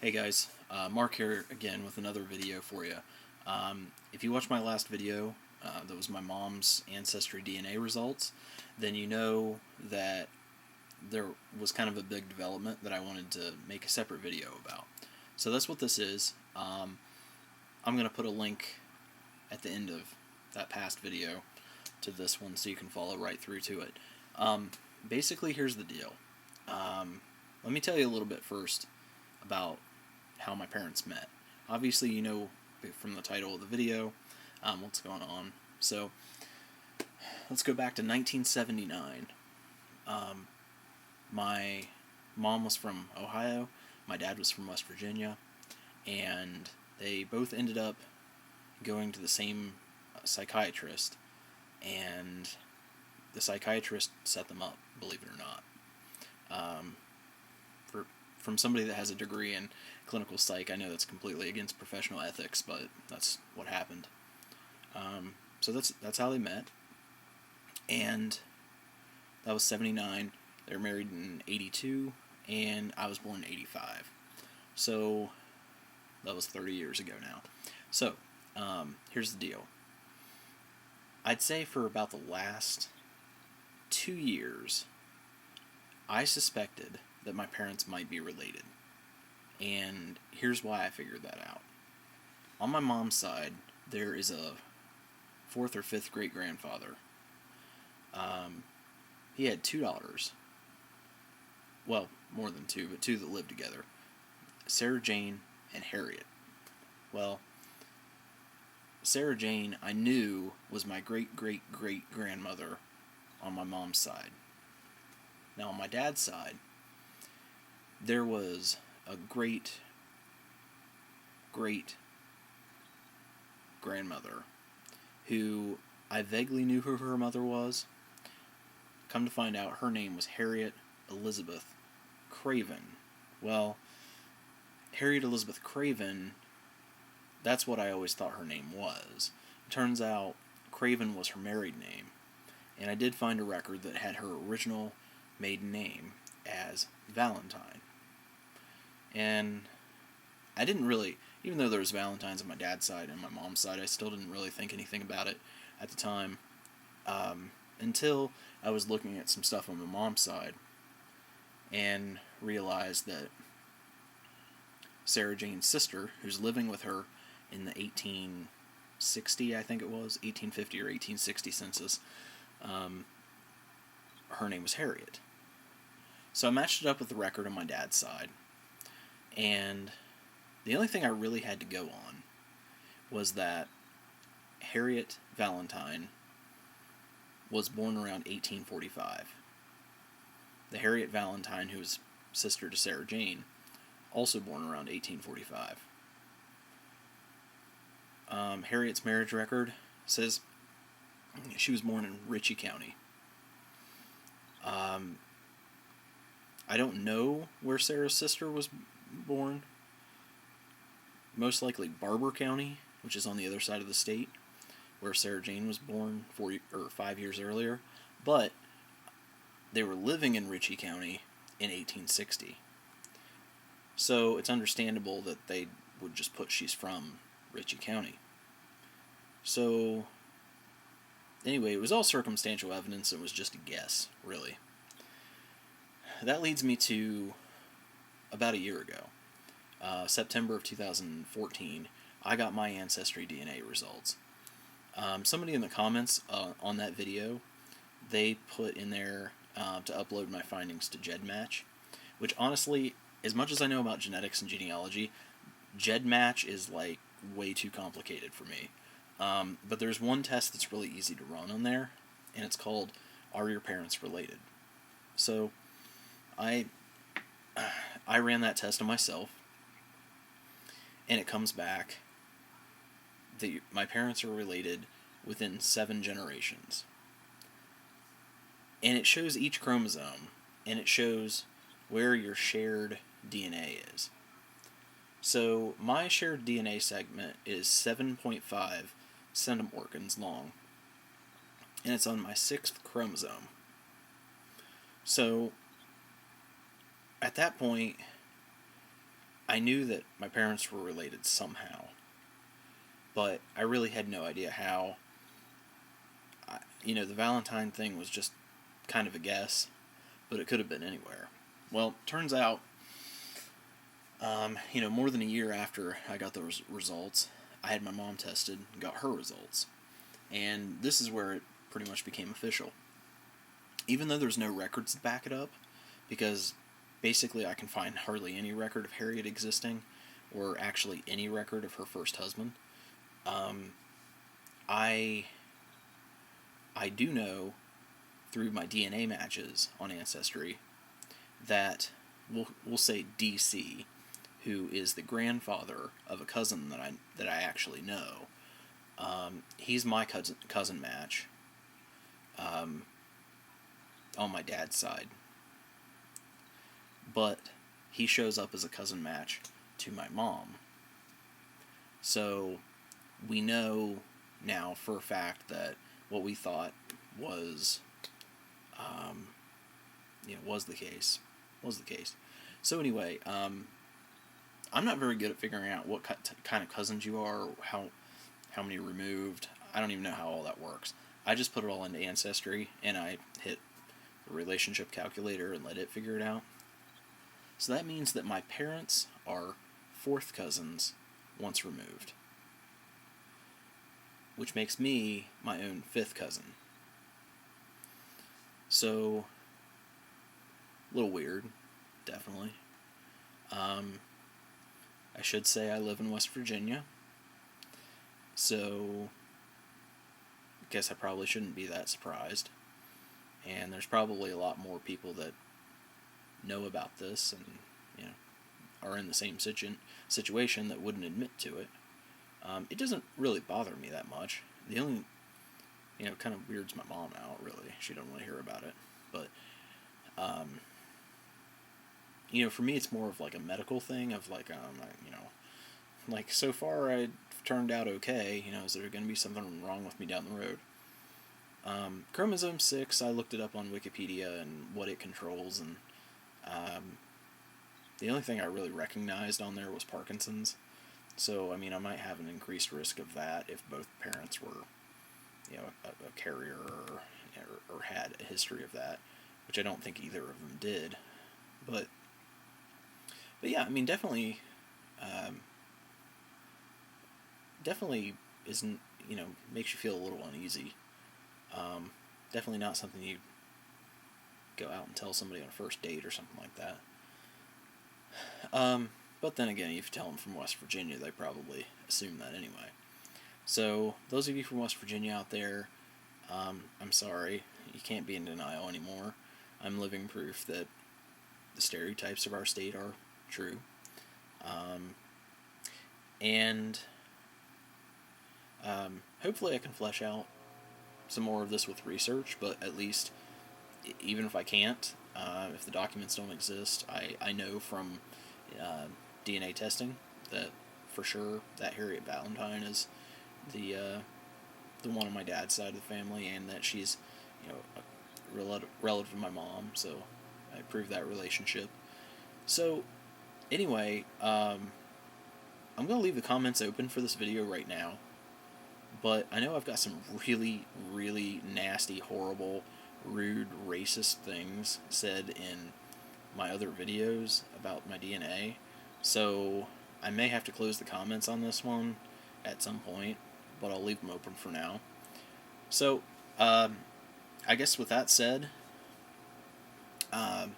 Hey guys, Mark here again with another video for you. If you watched my last video, that was my mom's Ancestry DNA results, then you know that there was kind of a big development that I wanted to make a separate video about. So that's what this is. I'm going to put a link at the end of that past video to this one so you can follow right through to it. Basically, here's the deal. Let me tell you a little bit first about how my parents met. Obviously, you know from the title of the video what's going on. So, let's go back to 1979. My mom was from Ohio, my dad was from West Virginia, and they both ended up going to the same psychiatrist, and the psychiatrist set them up, believe it or not. From somebody that has a degree in clinical psych, I know that's completely against professional ethics, but that's what happened. So that's how they met, and that was 79. They were married in 82, and I was born in 85. So that was 30 years ago now. So here's the deal. I'd say for about the last 2 years, I suspected that my parents might be related. And here's why I figured that out. On my mom's side, there is a 4th or 5th great-grandfather. He had 2 daughters. Well, more than 2, but 2 that lived together. Sarah Jane and Harriet. Well, Sarah Jane I knew was my great-great-great-grandmother on my mom's side. Now on my dad's side, there was a great-great-grandmother who I vaguely knew who her mother was. Come to find out, her name was Harriet Elizabeth Craven. Well, Harriet Elizabeth Craven, that's what I always thought her name was. It turns out Craven was her married name, and I did find a record that had her original maiden name as Valentine. And I didn't really, even though there was Valentines on my dad's side and my mom's side, I still didn't really think anything about it at the time, until I was looking at some stuff on my mom's side and realized that Sarah Jane's sister, who's living with her in the 1860, I think it was, 1850 or 1860 census, her name was Harriet. So I matched it up with the record on my dad's side, and the only thing I really had to go on was that Harriet Valentine was born around 1845. The Harriet Valentine, who was sister to Sarah Jane, also born around 1845. Harriet's marriage record says she was born in Ritchie County. I don't know where Sarah's sister was born. Most likely Barber County, which is on the other side of the state, where Sarah Jane was born 5 years earlier. But they were living in Ritchie County in 1860. So it's understandable that they would just put she's from Ritchie County. So anyway, it was all circumstantial evidence. It was just a guess, really. That leads me to about a year ago, September of 2014, I got my Ancestry DNA results. Somebody in the comments on that video, they put in there to upload my findings to GEDmatch, which honestly, as much as I know about genetics and genealogy, GEDmatch is like way too complicated for me. But there's one test that's really easy to run on there, and it's called Are Your Parents Related? So I ran that test on myself, and it comes back that my parents are related within 7 generations. And it shows each chromosome, and it shows where your shared DNA is. So my shared DNA segment is 7.5 centimorgans long, and it's on my 6th chromosome. So at that point, I knew that my parents were related somehow, but I really had no idea how. The Valentine thing was just kind of a guess, but it could have been anywhere. Well, turns out, more than a year after I got those results, I had my mom tested and got her results. And this is where it pretty much became official. Even though there's no records to back it up, because basically I can find hardly any record of Harriet existing, or actually any record of her first husband, I do know through my DNA matches on Ancestry that we'll say DC, who is the grandfather of a cousin that I actually know. He's my cousin match on my dad's side, but he shows up as a cousin match to my mom. So we know now for a fact that what we thought was was the case. So anyway, I'm not very good at figuring out what kind of cousins you are, or how many removed. I don't even know how all that works. I just put it all into Ancestry, and I hit the relationship calculator and let it figure it out. So that means that my parents are fourth cousins once removed, which makes me my own fifth cousin. So, a little weird, definitely. I should say I live in West Virginia, so I guess I probably shouldn't be that surprised. And there's probably a lot more people that know about this and, are in the same situation that wouldn't admit to it. It doesn't really bother me that much. The only, kind of weirds my mom out, really. She don't want to hear about it. But, for me it's more of like a medical thing of like, like so far I've turned out okay, is there going to be something wrong with me down the road? Chromosome 6, I looked it up on Wikipedia and what it controls, and the only thing I really recognized on there was Parkinson's. So, I might have an increased risk of that if both parents were, a carrier or had a history of that, which I don't think either of them did. But yeah, definitely, isn't, makes you feel a little uneasy. Definitely not something you go out and tell somebody on a first date or something like that. But then again, if you tell them from West Virginia, they probably assume that anyway. So, those of you from West Virginia out there, I'm sorry, you can't be in denial anymore. I'm living proof that the stereotypes of our state are true. And hopefully I can flesh out some more of this with research, but at least, even if I can't, if the documents don't exist, I know from DNA testing that for sure that Harriet Valentine is the one on my dad's side of the family, and that she's a relative of my mom, so I proved that relationship. So anyway, I'm going to leave the comments open for this video right now, but I know I've got some really, really nasty, horrible, rude, racist things said in my other videos about my DNA, so I may have to close the comments on this one at some point, but I'll leave them open for now. So, I guess with that said, I'm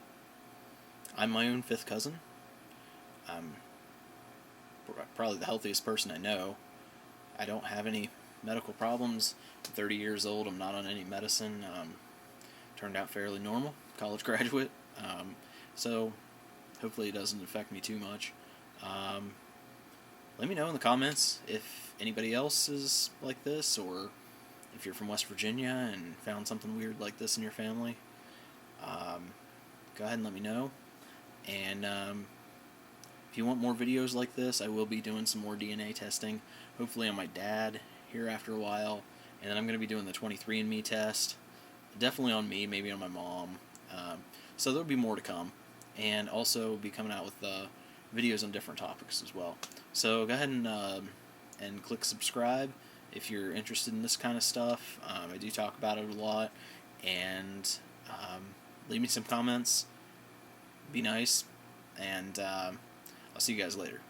my own fifth cousin. I'm probably the healthiest person I know. I don't have any medical problems. I'm 30 years old. I'm not on any medicine. Turned out fairly normal. College graduate. So hopefully it doesn't affect me too much. Let me know in the comments if anybody else is like this, or if you're from West Virginia and found something weird like this in your family. Go ahead and let me know. And if you want more videos like this, I will be doing some more DNA testing, hopefully on my dad here after a while, and then I'm going to be doing the 23andMe test, definitely on me, maybe on my mom. So there'll be more to come, and also be coming out with videos on different topics as well. So go ahead and click subscribe if you're interested in this kind of stuff. I do talk about it a lot, and leave me some comments. Be nice, and I'll see you guys later.